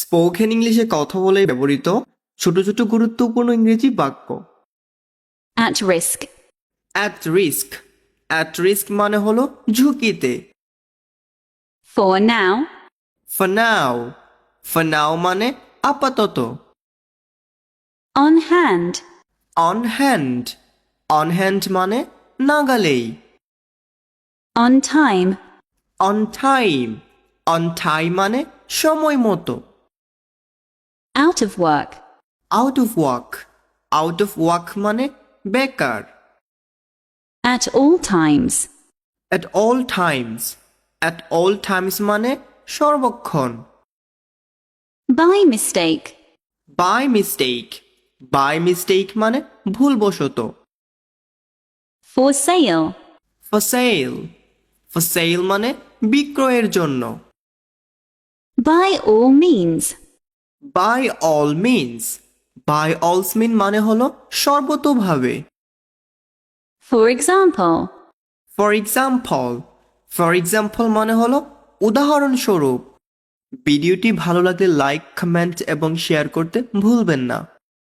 Spoken ইংলিশে কথা বলে ব্যবহৃত ছোট ছোট গুরুত্বপূর্ণ ইংরেজি বাক্য। At risk. At risk. At risk মানে হলো ঝুঁকিতে। For now. For now. For now মানে আপাতত। On hand. On hand. On hand মানে নাগালেই। On time. On time. On time মানে সময় মতো। Out of work. Out of work. Out of work মানে বেকার। At all times. At all times. At all times মানে সর্বক্ষণ। By mistake. By mistake. By mistake মানে ভুলবশত। For sale. For sell. For sale মানে বিক্রয়ের জন্য। By all means. By all means. By alls mean মানে হলো সর্বতোভাবে। For example. For example. For example মানে হলো উদাহরণস্বরূপ। ভিডিওটি ভালো লাগলে লাইক, কমেন্ট এবং শেয়ার করতে ভুলবেন না।